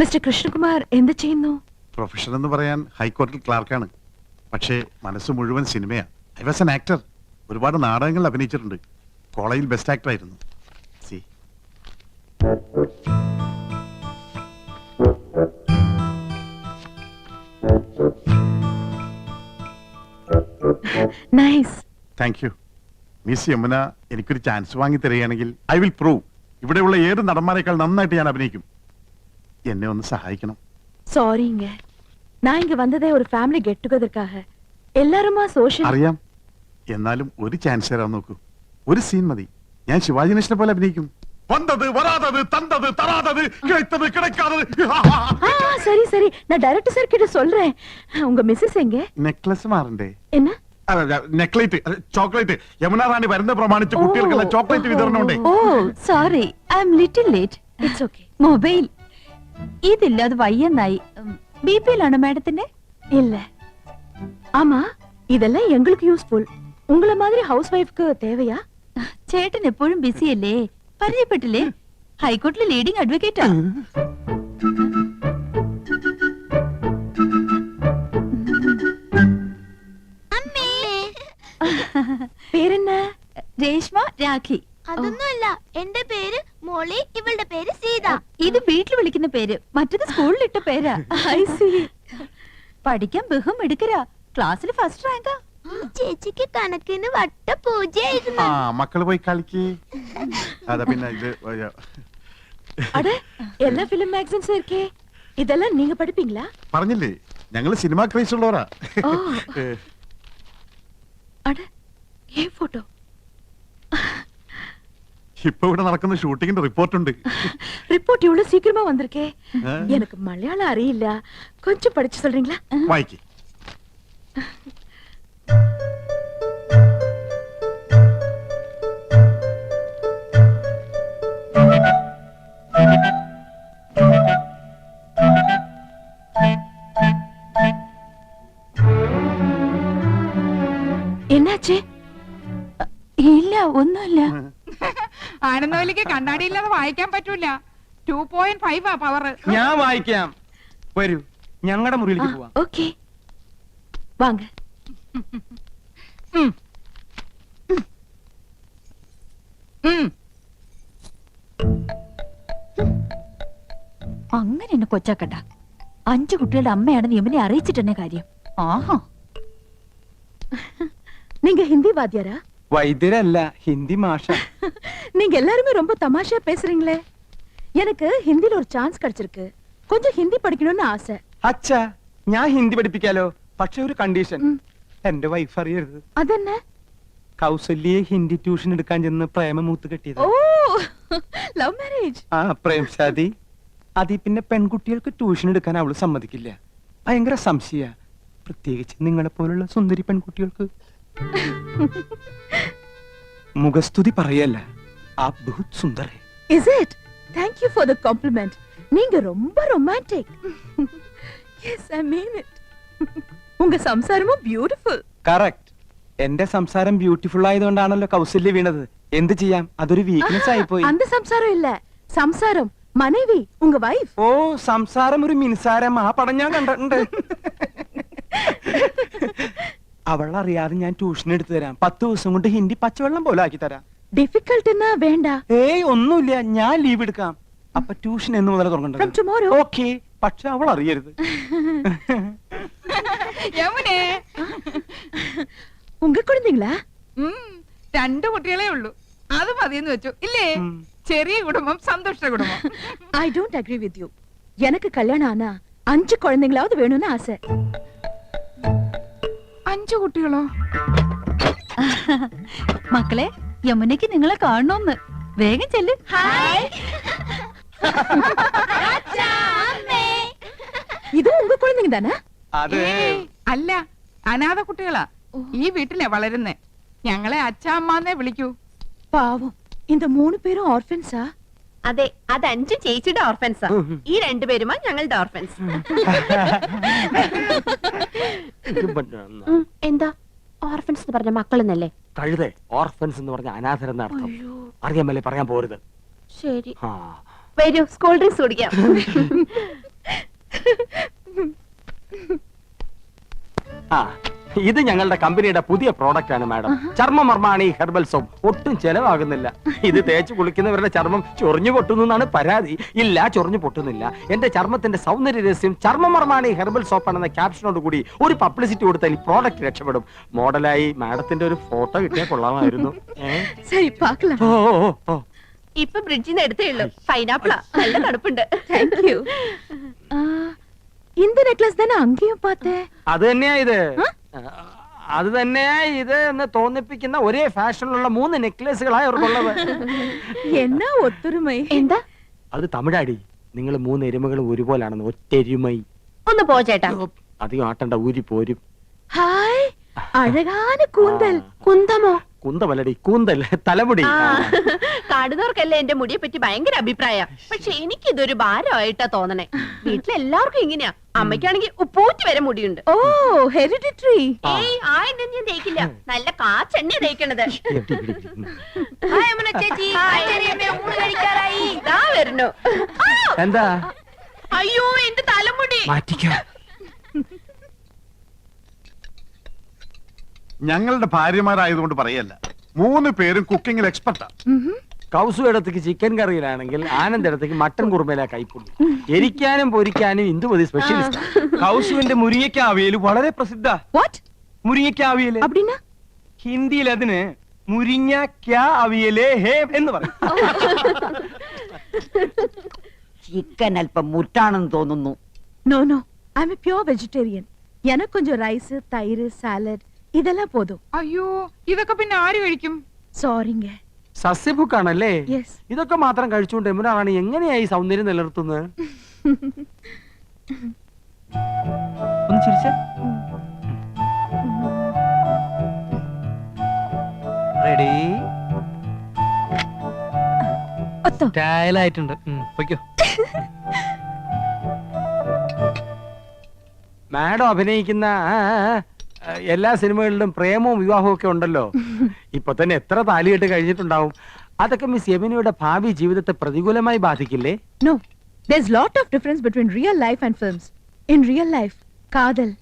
Mister Krishnakumar എന്ത് ചെയ്യുന്നു? Profession എന്ന് പറയാൻ ഹൈക്കോടതിയിൽ ക്ലാർക്കാണ്. പക്ഷേ മനസ്സ് മുഴുവൻ സിനിമയാ. I was an actor. ഒരുപാട് നാടകങ്ങളിൽ അഭിനയിച്ചിട്ടുണ്ട്. കോളേജിൽ ബെസ്റ്റ് ആക്ടർ ആയിരുന്നു. See nice. Thank you. Miss Yamuna എനിക്കൊരു ചാൻസ് വാങ്ങി തരികയാണെങ്കിൽ ഐ വിൽ പ്രൂവ് ഇവിടെയുള്ള ഏത് നടന്മാരെക്കാൾ നന്നായിട്ട് ഞാൻ അഭിനയിക്കും. എന്നെ ഒന്ന് സഹായിക്കണം. சாரிங்க, நான் இங்க வந்ததே ஒரு ஃபேமிலி கெட் டுகெதர்க்காக. எல்லாருமா சோஷியல். അറിയാം. എന്നാലും ഒരു ചാൻസ് തരാൻ നോക്കൂ. ഒരു സീൻ മതി. ഞാൻ ശിവാജി ഗണേശനെ പോലെ അഭിനയിക്കും. വന്നത് വരാതത് തന്തത് തരാതത് കിടത്തത് കിടക്കാതത്. சரி சரி, நான் டைரக்டர் சார் கிட்ட சொல்றேன். உங்க மிஸ்ஸஸ் எங்க? നെക്ലസ് മാറണ്ടേ? என்ன? നെക്ലേറ്റ്, ചോക്ലേറ്റ്. യമുന റാണി വരുന്ന പ്രമാണിച്ച് കുട്ടികൾക്കുള്ള ചോക്ലേറ്റ് വിതരണം ഉണ്ട്. Oh sorry, I am little late. It's okay. Mobile ഇതില്ലാതെ വയ്യെന്നായി. ബിപിയിലാണോ മാഡത്തിന്റെ? இல்ல. ஆமா, இதெல்லாம் எங்களுக்கு யூஸ்ஃபுல். உங்கள மாதிரி ஹவுஸ் வைஃப்க்கு தேவையா? ചേട്ടൻ എപ്പോഴും ബിസി അല്ലേ? പരിചയപ്പെട്ടില്ലേ? ഹൈക്കോടതിയിലെ ലീഡിംഗ് അഡ്വക്കേറ്റാ. പേരെന്ന? രേഷ്മ രാഖി. അതൊന്നുമല്ല, എന്റെ പേര് മോളി, ഇവളുടെ പേര് സീത. ഇത് വീട്ടിൽ വിളിക്കുന്ന പേര്, മറ്റത് സ്കൂളിലിട്ട പേരാ. I see. പഠിക്കാൻ ബഹും എടുക്കരാ. ക്ലാസ്സിൽ ഫസ്റ്റ് റാങ്കാ. ചേച്ചിക്ക് കണക്കിന് വട്ട പൂജയായിരുന്നു. ആ മക്കള് പോയി കളിക്ക്. അതാ പിന്നെ ഇത് அட, எல்லா ஃபிலிம் மேகசின்ஸ் இருக்கே. இதெல்லாம் நீங்க படிப்பீங்களா? പറഞ്ഞില്ലേ ഞങ്ങള് സിനിമ ക്രേസ് ഉള്ളവരാ. ஓ. அட, ஏன் போட்டோ? ഇപ്പൊ ഇവിടെ നടക്കുന്ന ഷൂട്ടിങ്ങിന്റെ റിപ്പോർട്ട് ഉണ്ട്. ரிப்போர்ட் இவ்வளவு சீக்கிரமா வந்திருக்கே. எனக்கு மலையாளம் அறியில்ல, கொஞ்சம் படிச்சு சொல்றீங்களா? വായിക്ക്. என்னாச்சு? ഇല്ല, ഒന്നുമില്ല. ആനന്ദവല്ലിക്ക് കണ്ണാടിയില്ലാതെ വായിക്കാൻ പറ്റൂല. 2.5 പവർ. ഞാൻ വായിക്കാം. വരൂ, ഞങ്ങളുടെ മുറിയിലേക്ക് പോവാം. ஓகே, வாங்க. അങ്ങനെ എന്നെ കൊച്ചാക്കട്ട. 5 കുട്ടികളുടെ അമ്മയാണെന്ന് യമുനെ അറിയിച്ചിട്ടെന്നെ കാര്യം. ആഹാ, நீங்க ஹிந்தி வாத்தியாரா? വൈദ്യരല്ല, ഹിന്ദി മാഷ. நீங்க எல்லாருமே ரொம்ப தமாஷா பேசுறீங்களே. எனக்கு ஹிந்தில ஒரு சான்ஸ் கிடைச்சிருக்கு. கொஞ்சம் ஹிந்தி படிக்கணும்னு ஆசை. അച്ഛാ, ഞാൻ ഹിന്ദി പഠിപ്പിക്കാലോ. പക്ഷെ ഒരു കണ്ടീഷൻ, എന്റെ വൈഫ് അറിയരുത്. അതെന്നെ? കൗസല്യെ ഹിന്ദി ട്യൂഷൻ എടുക്കാൻ ചെന്ന് പ്രേമമൂത്ത് കെട്ടിയത്. ഓ, ലവ് മാരേജ്. ആ പ്രേം ശാദി. അതി പിന്നെ പെൺകുട്ടികൾക്ക് ട്യൂഷൻ എടുക്കാൻ അവള് സമ്മതിക്കില്ല. ഭയങ്കര സംശയ, പ്രത്യേകിച്ച് നിങ്ങളെ പോലുള്ള സുന്ദരി പെൺകുട്ടികൾക്ക്. മുഖസ്തുതി പറയല്ല, ആ ബഹുത് സുന്ദർ ഹൈ. Is it? Thank you for the compliment. நீங்க ரொம்ப romantic. Yes, I mean it. உங்க സംസാരமும் beautiful. കറക്റ്റ്. എന്റെ സംസാരം ബ്യൂട്ടിഫുൾ ആയതുകൊണ്ടാണല്ലോ കൗസല്യ വീണത്. എന്ത് ചെയ്യാം, അതൊരു വീക്ക്നെസ് ആയിപ്പോയി. அந்த സംസാരം இல்ல, സംസാരം മனைവി, உங்க വൈഫ്. ഓ, സംസാരം ഒരു മിനിസാരം. ആ പടം ഞാൻ കണ്ടിട്ടുണ്ട്. അവൾ അറിയാതെ ഞാൻ ട്യൂഷൻ എടുത്തു തരാം. 10 ദിവസം കൊണ്ട് ഹിന്ദി പച്ചവെള്ളം പോലെ ആക്കി തരാം. ഡിഫിക്കൽട്ട് എന്നാ വേണ്ട. ഏയ് ഒന്നുമില്ല, ഞാൻ ലീവ് എടുക്കാം. അപ്പൊ ട്യൂഷൻ എന്ന് മുതൽ From തുടങ്ങേണ്ടത്. tomorrow. ഓക്കെ, പക്ഷെ അവൾ അറിയരുത്. യമുനേ, உங்க குழந்தைங்களா? 2 കുട്ടികളേ ഉള്ളൂ. അത് മതിയെന്ന് വെച്ചു ഇല്ലേ? ചെറിയ കുടുംബം, സന്തുഷ്ട കുടുംബം. I don't agree with you. எனக்கு கல்யாணம் ஆனா 5 குழந்தைங்களாவது வேணும்னு ஆசை. 5 കുട്ടികളോ? മക്കളെ, യമുനയ്ക്ക് നിങ്ങളെ കാണണമെന്ന്. വേഗം ചെല്ല്. இது உங்க குழந்தைங்க தானே? അത് ഏയ്, അല്ല, അനാഥ കുട്ടികളാ. ഈ വീട്ടിലെ വളരുന്നേ. ഞങ്ങളെ അച്ഛാമ്മന്നേ വിളിക്കൂ. പാവം, இந்த 3 പേരും ഓർഫൻസാ? അതെ, അത് 5 ചേച്ചിയുടെ ഓർഫൻസാ. ഈ 2 പേരുമാ ഞങ്ങളുടെ ഓർഫൻസ്. എന്താ ഓർഫൻസ് എന്ന് പറഞ്ഞ മക്കളെന്നല്ലേ? കഴുതേ, ഓർഫൻസ് എന്ന് പറഞ്ഞ അനാഥരെന്ന അർത്ഥം. അറിയാമല്ലേ, പറയാൻ പോരുത്. ശരി, ആ, വരൂ, സ്കൂൾ ഡ്രിങ്ക്സ് കുടിക്കാം. ആ ഇത് ഞങ്ങളുടെ കമ്പനിയുടെ പുതിയ പ്രോഡക്റ്റ് ആണ് മാഡം. ചർമ്മമർമാണി herbal soap. ഒട്ടും ചെലവാകുന്നില്ല. ഇത് തേച്ച് കുളിക്കുന്നവരുടെ ചർമ്മം ചൊറിഞ്ഞു പൊട്ടുന്നു എന്നാണ് പരാതി. ഇല്ല, ചൊറിഞ്ഞു പൊട്ടുന്നില്ല. എന്റെ ചർമ്മത്തിന്റെ സൗന്ദര്യ രഹസ്യം ചർമ്മമർമാണി ഹെർബൽ സോപ്പ് ആണെന്ന ക്യാപ്ഷനോട് കൂടി ഒരു പബ്ലിസിറ്റി കൊടുത്താൽ ഈ പ്രോഡക്റ്റ് രക്ഷപ്പെടും. മോഡലായി മാഡത്തിന്റെ ഒരു ഫോട്ടോ കിട്ടിയാൽ കൊള്ളാമായിരുന്നു. சரி பார்க்கலாம். ഓ ഓ, ഓ ഇപ്പൊ ബ്രിഡ്ജിൽ നിന്ന് എടുത്തേ ഉള്ളൂ. പൈനാപ്പിളാ, നല്ല തണുപ്പുണ്ട്. Thank you. இந்த நெக்லஸ் தானே அங்கேயும் பார்த்தேன். അത് തന്നെയാ ഇത്. അത് തന്നെയാ ഇത് എന്ന് തോന്നിപ്പിക്കുന്ന ഒരേ ഫാഷനിലുള്ള 3 നെക്ലേസുകളായി അവർക്കുള്ളത്. என்ன ஒத்துருமை. എന്താ? അത് തമിഴാടി. നിങ്ങൾ 3 എരുമകളും ഒരുപോലാണെന്ന്. ഒറ്റെരുമൈ. ഒന്ന് പോ ചേട്ടാ. അധികം ആട്ടണ്ട, ഊരി പോരും. ஹாய், அழகான கூந்தல். കുന്തമോ? കുന്തമല്ലടി, കൂന്തൽ, തലമുടി. കാണുന്നവർക്കല്ലേ എന്റെ മുടിയെ പറ്റി ഭയങ്കര അഭിപ്രായ. പക്ഷെ എനിക്കിതൊരു ഭാരമായിട്ടാ തോന്നണേ. വീട്ടിലെല്ലാവർക്കും ഇങ്ങനെയാ. അമ്മയ്ക്കാണെങ്കിൽ ഉപ്പൂറ്റി വരെ മുടിയുണ്ട്. ஓ, hereditary. ഏയ് ആ എണ്ണ ഞാൻ തേക്കില്ല. നല്ല കാച്ചെണ്ണ തേക്കണത്. ചേച്ചി ഊണ് കഴിക്കാറായി. ഇതാ വരുന്നു. എന്താ? അയ്യോ എന്റെ തലമുടി. മാറ്റിക്കോ. ഞങ്ങളുടെ ഭാര്യമാരായതുകൊണ്ട് പറയല്ല, 3 പേരും കുക്കിങ്ങിൽ എക്സ്പെർട്ടാ. കൗസു ഇടത്തേക്ക് ചിക്കൻ കറിയിലാണെങ്കിൽ ആനന്ദ് ഇടത്തേക്ക് മട്ടൻ കുറുമയിലാ കൈപ്പുള്ളി. എരിക്കാനും പൊരിക്കാനും ഇന്ദുമതി സ്പെഷ്യലിസ്റ്റ്. കൗസുവിന്റെ മുരിങ്ങയ്ക്ക അവിയല് വളരെ പ്രസിദ്ധ. What? മുരിങ്ങയ്ക്ക അവിയല് அப்படின்னா? ഹിന്ദിയിൽ അതിന് മുരിങ്ങയ്ക്ക അവിയലേ ഹേ എന്ന് പറയും. ചിക്കൻ അല്പം മുറ്റാണെന്ന് തോന്നുന്നു. No, no. I'm a pure vegetarian. எனக்கு கொஞ்சம் ரைஸ், தயிர், சாலட் இதெல்லாம் போதும். അയ്യോ ഇതൊക്കെ പിന്നെ ആര് കഴിക്കും? സോറിங்க. സസ്യഭുക്കാണല്ലേ? Yes. ഇതൊക്കെ മാത്രം കഴിച്ചുകൊണ്ട് എമുനാണ് എങ്ങനെയായി സൗന്ദര്യം നിലനിർത്തുന്നത്? ഒന്ന് ചിരിച്ചേ. റെഡി? ഒത്തോ. സ്റ്റൈലായിട്ടുണ്ട്. പൊയ്ക്കോ. മാഡം അഭിനയിക്കുന്ന എല്ലാ സിനിമകളിലും പ്രേമവും വിവാഹവും ഒക്കെ ഉണ്ടല്ലോ. ഇപ്പൊ തന്നെ എത്ര താലികെട്ട് കഴിഞ്ഞിട്ടുണ്ടാവും. അതൊക്കെ മിസ് യമുനയുടെ ഭാവി ജീവിതത്തെ പ്രതികൂലമായി ബാധിക്കില്ലേ? No. There's lot of difference between real life and films. In real life, காதல்,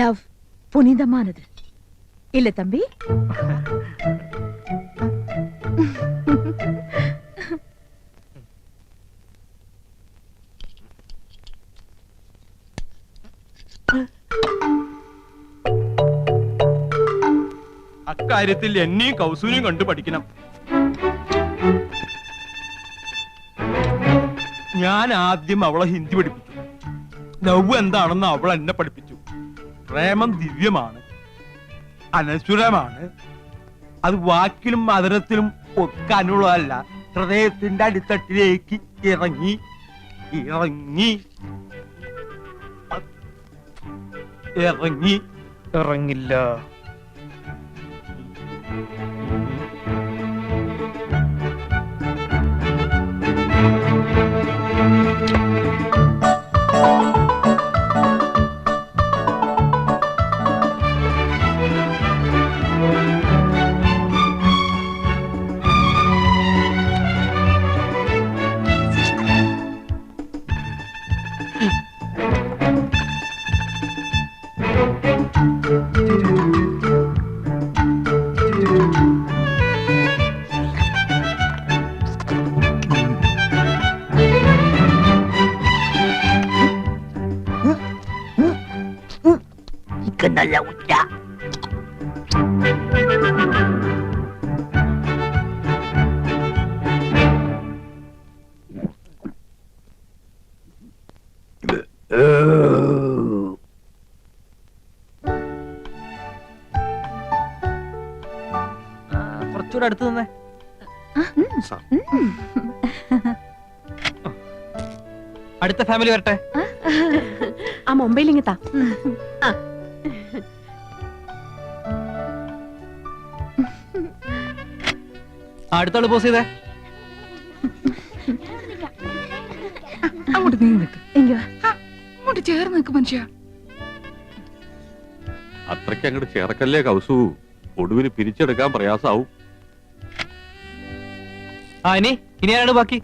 love, புனிதமானது. இல்ல தம்பி? അക്കാര്യത്തിൽ എന്നെയും കൗസൂനെയും കണ്ടു പഠിക്കണം. ഞാൻ ആദ്യം അവളെ ഹിന്ദി പഠിപ്പിച്ചു. ലവ് എന്താണെന്ന് അവൾ എന്നെ പഠിപ്പിച്ചു. പ്രേമം ദിവ്യമാണ്, അനശ്വരമാണ്. അത് വാക്കിലും മധുരത്തിലും ഒക്കാനുള്ളതല്ല, ഹൃദയത്തിന്റെ അടിത്തട്ടിലേക്ക് ഇറങ്ങി ഇറങ്ങി ഇറങ്ങി ഇറങ്ങില്ല. നല്ല ഉച്ച. കുറച്ചുകൂടെ അടുത്ത് നിന്നേ. അടുത്ത ഫാമിലി വരട്ടെ. ആ മൊബൈൽ ഇങ്ങത്താ. അടുത്താള് പോസ് ചെയ്തേ. അങ്ങോട്ട് നീങ്ങി നിൽക്ക്. இங்க வா. അങ്ങോട്ട് ചേർന്ന് നിൽക്ക് മനുഷ്യ. അത്രയ്ക്ക് അങ്ങോട്ട് ചേർക്കല്ലേ കൗസു, ഒടുവിന് പിരിച്ചെടുക്കാൻ പ്രയാസാവും. ഇനി ആരാണ് ബാക്കി?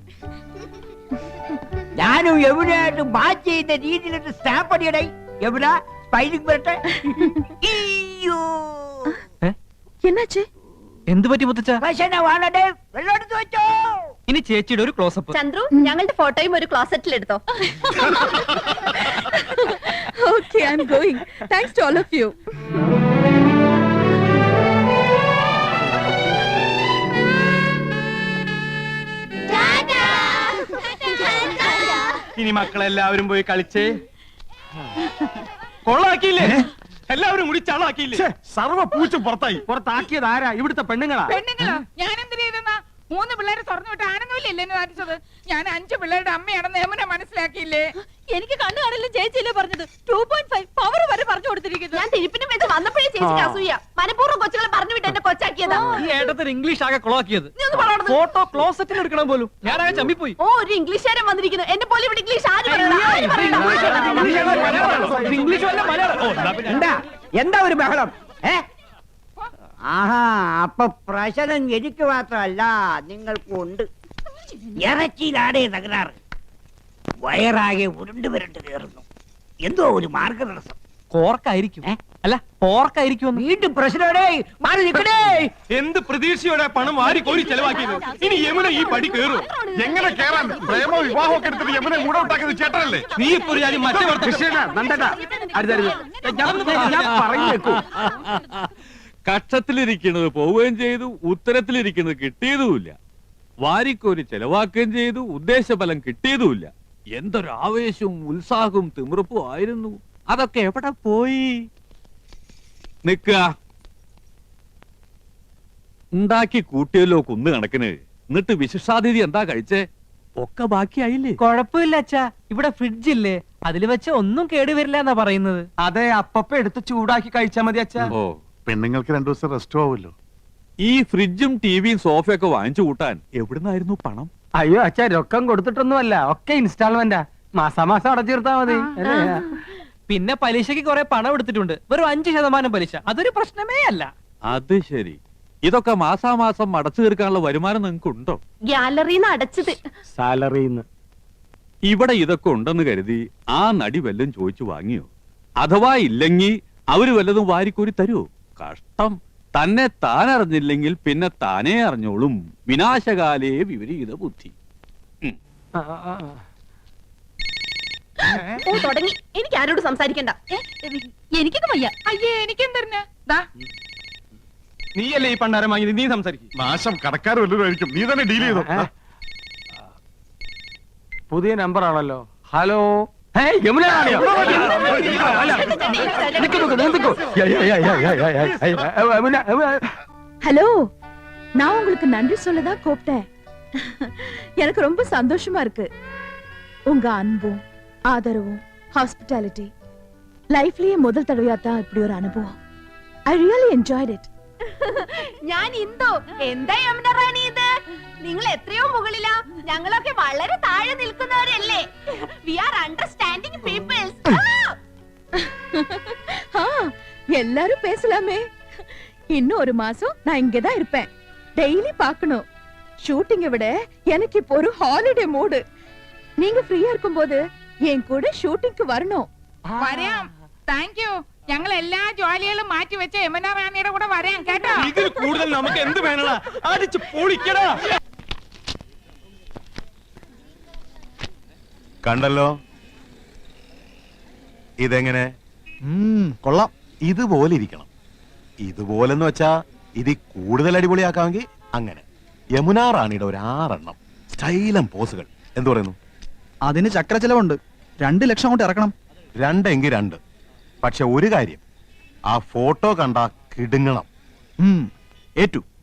ഞാനും എവിടെയായിട്ട് മാച്ച് ചെയ്യുന്ന രീതിയിലൊരു സ്റ്റാമ്പ് അടിയടേ. എവിടെ സ്പൈലിംഗ് വരട്ടെ. അയ്യോ. என்னாச்சு? എന്ത് പറ്റി മുത്തച്ഛ? പ്രശ്നമാണേ. വെള്ളം എടുത്ത് വെച്ചോ. ഇനി ചേച്ചിയുടെ ഒരു ക്ലോസപ്പ്. ചന്ദ്രു ഞങ്ങളുടെ ഫോട്ടോയും ഒരു ക്ലോസറ്റിൽ എടുത്തോ. Okay, I'm going. Thanks to all of you. ഇനി മക്കളെല്ലാവരും പോയി കളിച്ചേ. കൊള്ളാക്കിയില്ലേ? എല്ലാവരും കൂടി ചളാക്കിയില്ലേ? സർവ പൂച്ച പുറത്തായി. പുറത്താക്കിയത് ആരാ? ഇവിടുത്തെ പെണ്ണുങ്ങളാ. പെണ്ണുങ്ങളോ? ഞാൻ എന്തിനു ചെയ്തെന്നാ? 3 പിള്ളേരെ തുറന്നു വിട്ട് ആനന്ദമില്ലേ എന്നെ കാണിച്ചത്? ഞാൻ 5 പിള്ളേരുടെ അമ്മയാണെന്ന് യമുന മനസ്സിലാക്കിയില്ലേ? എനിക്ക് കണ്ണു കാണില്ല ചേച്ചിയില്ലേ പറഞ്ഞത്. 2.5 പവർ വരെ പറഞ്ഞു കൊടുത്തിരിക്കുന്നു. ഞാൻ തിരുപ്പിനും വെച്ച് വന്നപ്പോഴേ ചേച്ചിക്ക് അസൂയ. മനഃപൂർവ്വം കൊച്ചുകളെ പറഞ്ഞു വിട്ട് എന്നെ കൊച്ചാക്കിയതാ. ഈ ഏട്ടത്തിന് ഇംഗ്ലീഷ് ആകെ കൊളാക്കിയത്. നീ ഒന്ന് പറയണം. ഫോട്ടോ ക്ലോസറ്റിൽ എടുക്കണം പോലും. ഞാനാകെ ചമ്മിപ്പോയി. ഓ ഒരു ഇംഗ്ലീഷുകാരൻ വന്നിരിക്കുന്നു. എന്നെ പോലെ ഇവിടെ ഇംഗ്ലീഷ് ആര് പറയണം? ഇംഗ്ലീഷ് വല്ല മലയാളം. എന്താ എന്താ ഒരു ബഹളം? ആഹാ, അപ്പൊ പ്രശ്നം എനിക്ക് മാത്രമല്ല നിങ്ങൾക്കുണ്ട്. ഇറച്ചിയിലാടേ തകരാറ്. വയറാകെ ഉരുണ്ട് വരണ്ട് കയറുന്നു. എന്തോ ഒരു മാർഗതടസ്സം. കോർക്കായിരിക്കും. അല്ല പോർക്കായിരിക്കും. വീണ്ടും പ്രശ്നമേ. മാറി നിൽക്കണേ. എന്ത് പ്രതീക്ഷയോടെ പണം വാരി കോരി ചെലവാക്കിയത്. ഇനി യമുന ഈ പടി കയറും. എങ്ങനെ കേറാൻ? പ്രേമോ വിവാഹമൊക്കെ എടുത്തിട്ട് യമുനെ മൂടെ ഉണ്ടാക്കിയത് ചേട്ടനല്ലേ? നീ ഇപ്പൊ ഒരു കാര്യം മറ്റേ ഞാൻ പറഞ്ഞേക്കൂ. കക്ഷത്തിലിരിക്കുന്നത് പോവുകയും ചെയ്തു, ഉത്തരത്തിലിരിക്കുന്നത് കിട്ടിയതുമില്ല. വാരിക്കോരി ചെലവാക്കുകയും ചെയ്തു, ഉദ്ദേശഫലം കിട്ടിയതുമില്ല. എന്തൊരു ആവേശവും ഉത്സാഹവും തിമിർപ്പും ആയിരുന്നു. അതൊക്കെ എവിടെ പോയി? നിക്ക ഉണ്ടാക്കി കൂട്ടിയല്ലോ കുന്ന് കണക്കിന്. എന്നിട്ട് വിശിഷ്ടാതിഥി എന്താ കഴിച്ചേ? ഒക്കെ ബാക്കിയായില്ലേ? കുഴപ്പമില്ല അച്ഛാ, ഇവിടെ ഫ്രിഡ്ജ് ഇല്ലേ, അതിൽ വെച്ച് ഒന്നും കേടുവരില്ല എന്നാ പറയുന്നത്. അതെ, അപ്പപ്പ എടുത്ത് ചൂടാക്കി കഴിച്ചാ മതി അച്ഛാ. ഓ, പെണ്ണുങ്ങൾക്ക് 2 ദിവസം റെസ്റ്റ് ആവുമല്ലോ. ഈ ഫ്രിഡ്ജും ടിവിയും സോഫയൊക്കെ വാങ്ങിച്ചു കൂട്ടാൻ എവിടുന്നായിരുന്നു പണം? അയ്യോ അച്ഛാ, രൊക്കം കൊടുത്തിട്ടൊന്നുമല്ല, ഒക്കെ ഇൻസ്റ്റാൾമെന്റാ. മാസാമാസം അടച്ചീർത്താ മതി. പിന്നെ പലിശക്ക് കുറെ പണം എടുത്തിട്ടുണ്ട്. വെറും 5% പലിശ. അതൊരു പ്രശ്നമേ അല്ല. അത് ശരി. ഇതൊക്കെ മാസാമാസം അടച്ചു തീർക്കാനുള്ള വരുമാനം നിങ്ങൾക്ക് ഉണ്ടോ? ഗ്യാലറിന്ന് അടച്ചത്. സാലറിന്ന്. ഇവിടെ ഇതൊക്കെ ഉണ്ടെന്ന് കരുതി ആ നടി വല്ലതും ചോദിച്ചു വാങ്ങിയോ? അഥവാ ഇല്ലെങ്കിൽ അവര് വല്ലതും വാരിക്കോരി തരുമോ? കഷ്ടം. തന്നെ താൻ അറിഞ്ഞില്ലെങ്കിൽ പിന്നെ താനേ അറിഞ്ഞോളും. വിനാശകാലേ വിപരീത ബുദ്ധി. ഓ തുടങ്ങി. എനിക്ക് ആരോട് സംസാരിക്കണ്ട. എനിക്കൊക്കെ വയ്യ. അയ്യേ എനിക്കെന്തറിഞ്ഞ? ദാ നീയല്ലേ ഈ പണ്ടാരം വാങ്ങിയത്, നീ സംസാരിക്കും. നാശം കടക്കാർ വല്ലതും ആയിരിക്കും. നീ തന്നെ ഡീൽ ചെയ്തോ. പുതിയ നമ്പർ ആണല്ലോ. ഹലോ. യമുന ஹலோ, நான் உங்களுக்கு நன்றி சொல்லதான் கூப்பிட்டேன். எனக்கு ரொம்ப சந்தோஷமா இருக்கு. உங்க அன்பும் ஆதரவும் ஹாஸ்பிட்டாலிட்டி லைஃப்லயே முதல் தடவையா தான் இப்படி ஒரு அனுபவம். I really enjoyed it. ഞാൻ ഇന്ദു. എന്താ യമുന റാണി ഇത്? നിങ്ങൾ എത്രയോ മുകളിലാ. ഞങ്ങളൊക്കെ വളരെ താഴെ നിൽക്കുന്നവരല്ലേ. We are understanding peoples. எல்லாரும் பேசலாமே. இன்னும் ஒரு மாசம் நான் இங்கதான் இருப்பேன். டெய்லி பார்க்கணும். ஷூட்டிங்கை விட எனக்கு இப்போ ஒரு ஹாலிடே மூடு. நீங்க ஃப்ரீயா இருக்கும்போது என் கூட ஷூட்டிங்க்கு வரணும். വരാം. Thank you. ഞങ്ങൾ എല്ലാ ജോലികളും മാറ്റി വെച്ച യമുന റാണിയുടെ കൂടെ വരാം കേട്ടോ. ഇതിൽ കൂടുതൽ നമുക്ക് എന്ത് വേണടാ? അടിച്ച് പൊളിക്കടാ. കണ്ടല്ലോ ഇതെങ്ങനെ? കൊള്ളാം. ഇതുപോലെ ഇരിക്കണം. ഇതുപോലെന്ന് വെച്ചാ ഇതിൽ കൂടുതൽ അടിപൊളിയാക്കാമെങ്കിൽ അങ്ങനെ. യമുന റാണിയുടെ ഒരു 6 എണ്ണം സ്റ്റൈലം പോസുകൾ. എന്തു പറയുന്നു? അതിന് ചക്ര ചെലവുണ്ട്. 2 ലക്ഷം കൊണ്ട് ഇറക്കണം. 2 എങ്കിൽ 2. പക്ഷെ ഒരു കാര്യം, ആ ഫോട്ടോ കണ്ടാ കിടുങ്ങണം. ഏറ്റു.